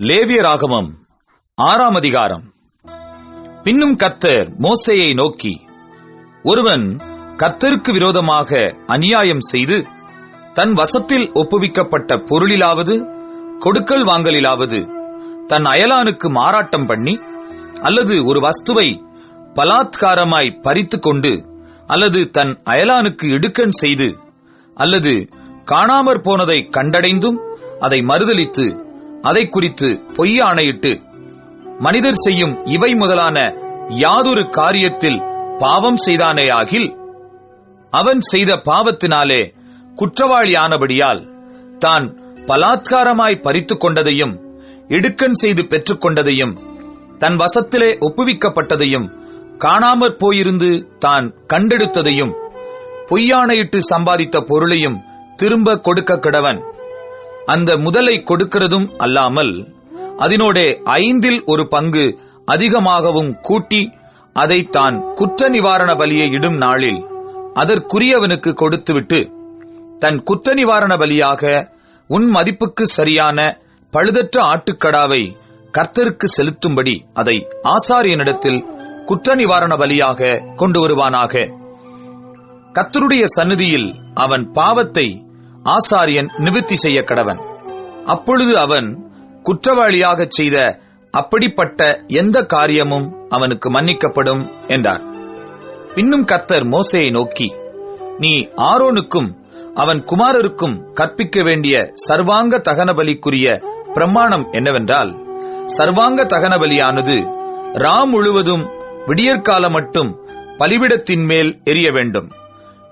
லேவியராகமம் 6ஆம் அதிகாரம். பின்னும் கர்த்தர் மோசேயை நோக்கி, ஒருவன் கர்த்தருக்கு விரோதமாக அநியாயம் செய்து தன் வசத்தில் ஒப்புவிக்கப்பட்ட பொருளிலாவது கொடுக்கல் வாங்கலிலாவது தன் அயலானுக்கு மாறாட்டம் பண்ணி, அல்லது ஒரு வஸ்துவை பலாத்காரமாய் பறித்து கொண்டு, அல்லது தன் அயலானுக்கு இடுக்கண் செய்து, அல்லது காணாமற் போனதை கண்டடைந்தும் அதை மறுதலித்து அதை குறித்து பொய் ஆணையிட்டு, மனிதர் செய்யும் இவை முதலான யாதொரு காரியத்தில் பாவம் செய்தானேயாகில், அவன் செய்த பாவத்தினாலே குற்றவாளியானபடியால் தான் பலாத்காரமாய் பறித்துக் கொண்டதையும் இடுக்கண் செய்து பெற்றுக்கொண்டதையும் தன் வசத்திலே ஒப்புவிக்கப்பட்டதையும் காணாமற் போயிருந்து தான் கண்டெடுத்ததையும் பொய்யாணையிட்டு சம்பாதித்த பொருளையும் திரும்ப கொடுக்க கடவன். அந்த முதலை கொடுக்கிறதும் அல்லாமல் அதனோடே 5இல் ஒரு பங்கு அதிகமாகவும் கூட்டி அதை தான் குற்ற நிவாரண பலியை இடும் நாளில் அதற்குரியவனுக்கு கொடுத்துவிட்டு, தன் குற்ற நிவாரண பலியாக உன் மதிப்புக்கு சரியான பழுதற்ற ஆட்டுக்கடாவை கர்த்தருக்கு செலுத்தும்படி அதை ஆசாரியனிடத்தில் குற்ற நிவாரண பலியாக கொண்டு வருவானாக. கர்த்தருடைய சந்நிதியில் அவன் பாவத்தை ஆசாரியன் நிவிர்த்தி செய்ய கடவன். அப்பொழுது அவன் குற்றவாளியாகச் செய்த அப்படிப்பட்ட எந்த காரியமும் அவனுக்கு மன்னிக்கப்படும் என்றார். பின்னும் கர்த்தர் மோசேயை நோக்கி, நீ ஆரோனுக்கும் அவன் குமாரருக்கும் கற்பிக்க வேண்டிய சர்வாங்க தகன பலிக்குரிய பிரமாணம் என்னவென்றால், சர்வாங்க தகன பலியானது முழுவதும் விடியற்காலம் மட்டும் பலிபீடத்தின் மேல் எரிய வேண்டும்.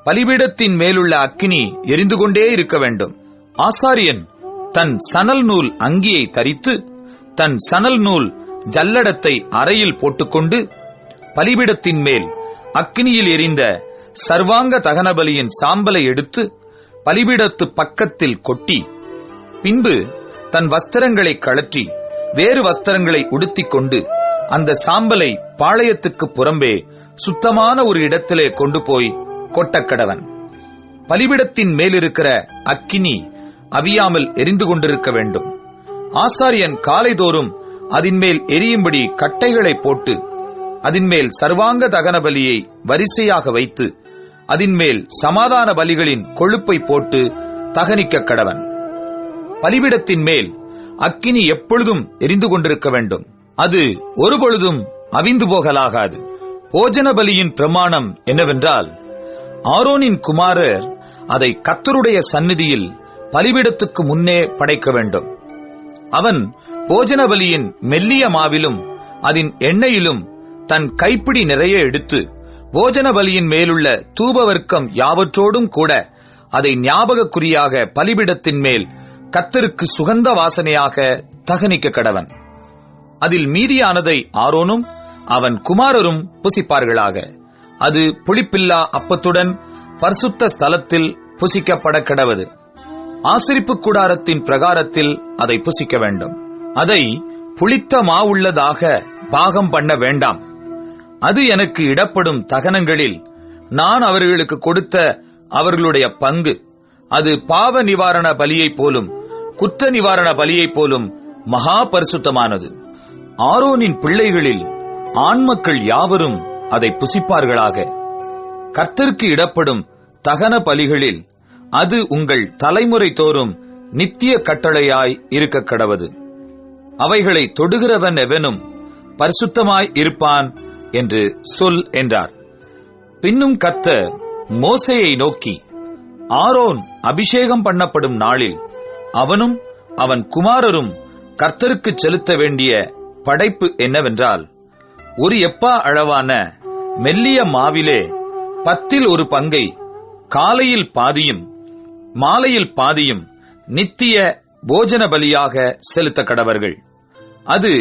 பலிபீடத்தின் மேலுள்ள அக்கினி எரிந்து கொண்டே இருக்க வேண்டும். ஆசாரியன் தன் சணல் நூல் அங்கியை தரித்து தன் சணல் நூல் ஜல்லடத்தை அறையில் போட்டுக்கொண்டு பலிபீடத்தின் மேல் அக்கினியில் எரிந்த சர்வாங்க தகனபலியின் சாம்பலை எடுத்து பலிபீடத்து பக்கத்தில் கொட்டி, பின்பு தன் வஸ்திரங்களை கழற்றி வேறு வஸ்திரங்களை உடுத்திக் கொண்டு அந்த சாம்பலை பாளையத்துக்கு புறம்பே சுத்தமான ஒரு இடத்திலே கொண்டு போய் கொட்டக்கடவன். பலிபீடத்தின் மேலிருக்கிற அக்கினி அவியாமல் எரிந்து கொண்டிருக்க வேண்டும். ஆசாரியன் காலைதோறும் அதின்மேல் எரியும்படி கட்டைகளை போட்டு அதின்மேல் சர்வாங்க தகன பலியை வரிசையாக வைத்து அதின்மேல் சமாதான பலிகளின் கொழுப்பை போட்டு தகனிக்க கடவன். பலிபீடத்தின் மேல் அக்கினி எப்பொழுதும் எரிந்து கொண்டிருக்க வேண்டும். அது ஒருபொழுதும் அவிந்து போகலாகாது. போஜன பலியின் பிரமாணம் என்னவென்றால், ஆரோனின் குமாரர் அதை கர்த்தருடைய சந்நிதியில் பலிபீடத்துக்கு முன்னே படைக்க வேண்டும். அவன் போஜன பலியின் மெல்லிய மாவிலும் அதன் எண்ணெயிலும் தன் கைப்பிடி நிறைய எடுத்து போஜன பலியின் மேலுள்ள தூபவர்க்கம் யாவற்றோடும் கூட அதை ஞாபகக்குறியாக பலிபீடத்தின் மேல் கர்த்தருக்கு சுகந்த வாசனையாக தகனிக்க கடவன். அதில் மீதியானதை ஆரோனும் அவன் குமாரரும் புசிப்பார்களாக. அது புளிப்பில்லா அப்பத்துடன் பரிசுத்த ஸ்தலத்தில் புசிக்கப்பட கடவது. ஆசரிப்பு கூடாரத்தின் பிரகாரத்தில் அதை புசிக்க வேண்டும். அதை புளித்த மாவுள்ளதாக பாகம் பண்ண வேண்டாம். அது எனக்கு இடப்படும் தகனங்களில் நான் அவர்களுக்கு கொடுத்த அவர்களுடைய பங்கு. அது பாவ நிவாரண பலியைப் போலும் குற்ற நிவாரண பலியைப் போலும் மகா பரிசுத்தமானது. ஆரோனின் பிள்ளைகளில் ஆண்மக்கள் யாவரும் அதை புசிப்பார்களாக. கர்த்தருக்கு இடப்படும் தகன பலிகளில் அது உங்கள் தலைமுறை தோறும் நித்திய கட்டளையாய் இருக்க கடவது. அவைகளை தொடுகிறவன் எவனும் பரிசுத்தமாய் இருப்பான் என்று சொல் என்றார். பின்னும் கர்த்தர் மோசேயை நோக்கி, ஆரோன் அபிஷேகம் பண்ணப்படும் நாளில் அவனும் அவன் குமாரரும் கர்த்தருக்கு செலுத்த வேண்டிய படைப்பு என்னவென்றால், ஒரு எப்பா அளவான மெல்லிய மாவிலே 10இல் ஒரு பங்கை காலையில் பாதியும் மாலையில் பாதியும் நித்திய போஜன பலியாக செலுத்த கடவர்கள். அது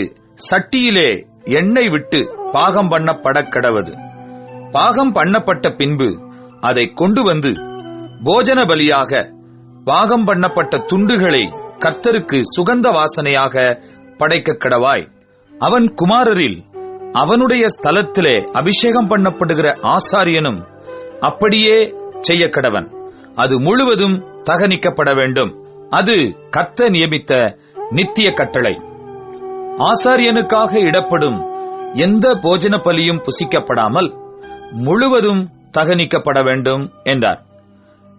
சட்டியிலே எண்ணெய் விட்டு பாகம் பண்ணப்பட கடவது. பாகம் பண்ணப்பட்ட பின்பு அதை கொண்டு வந்து போஜன பலியாக பாகம் பண்ணப்பட்ட துண்டுகளை கர்த்தருக்கு சுகந்த வாசனையாக படைக்க கடவாய். அவன் குமாரரில் அவனுடைய ஸ்தலத்திலே அபிஷேகம் பண்ணப்படுகிற ஆசாரியனும் அப்படியே செய்ய கடவன். அது முழுவதும் தகனிக்கப்பட வேண்டும். அது கர்த்தர் நியமித்த நித்திய கட்டளை. ஆசாரியனுக்காக இடப்படும் எந்த போஜன பலியும் புசிக்கப்படாமல் முழுவதும் தகனிக்கப்பட வேண்டும் என்றார்.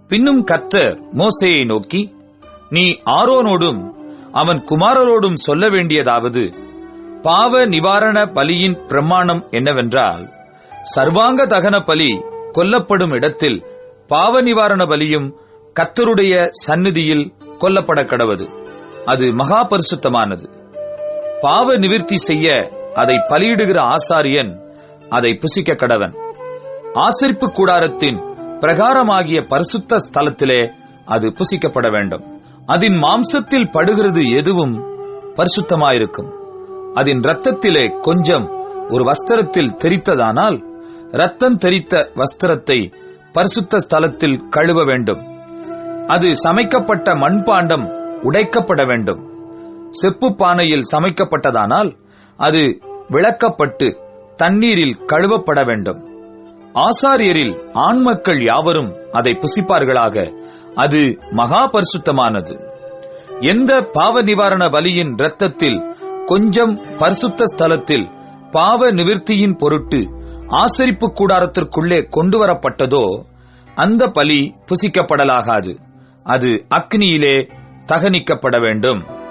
பின்னும் கர்த்தர் மோசேயை நோக்கி, நீ ஆரோனோடும் அவன் குமாரரோடும் சொல்ல வேண்டியதாவது, பாவ நிவாரண பலியின் பிரமாணம் என்னவென்றால், சர்வாங்க தகன பலி கொல்லப்படும் இடத்தில் பாவ நிவாரண பலியும் கர்த்தருடைய சந்நிதியில் கொல்லப்பட கடவது. அது மகா பரிசுத்தமானது. பாவ நிவிர்த்தி செய்ய அதை பலியிடுகிற ஆசாரியன் அதை புசிக்க கடவன். ஆசரிப்பு கூடாரத்தின் பிரகாரமாகிய பரிசுத்த ஸ்தலத்திலே அது புசிக்கப்பட வேண்டும். அதன் மாம்சத்தில் படுகிறது எதுவும் பரிசுத்தமாயிருக்கும். அதன் இரத்தத்திலே கொஞ்சம் ஒரு வஸ்திரத்தில் தெரித்ததானால் இரத்தம் தெரித்த வஸ்திரத்தை பரிசுத்த ஸ்தலத்தில் கழுவ வேண்டும். அது சமைக்கப்பட்ட மண்பாண்டம் உடைக்கப்பட வேண்டும். செப்பு பானையில் சமைக்கப்பட்டதானால் அது விளக்கப்பட்டு தண்ணீரில் கழுவப்பட வேண்டும். ஆசாரியரில் ஆண்மக்கள் யாவரும் அதை புசிப்பார்களாக. அது மகா பரிசுத்தமானது. எந்த பாவ நிவாரண பலியின் இரத்தத்தில் கொஞ்சம் பரிசுத்த ஸ்தலத்தில் பாவ நிவிர்த்தியின் பொருட்டு ஆசரிப்பு கூடாரத்திற்குள்ளே கொண்டு வரப்பட்டதோ அந்த பலி புசிக்கப்படலாகாது. அது அக்னியிலே தகனிக்கப்பட வேண்டும்.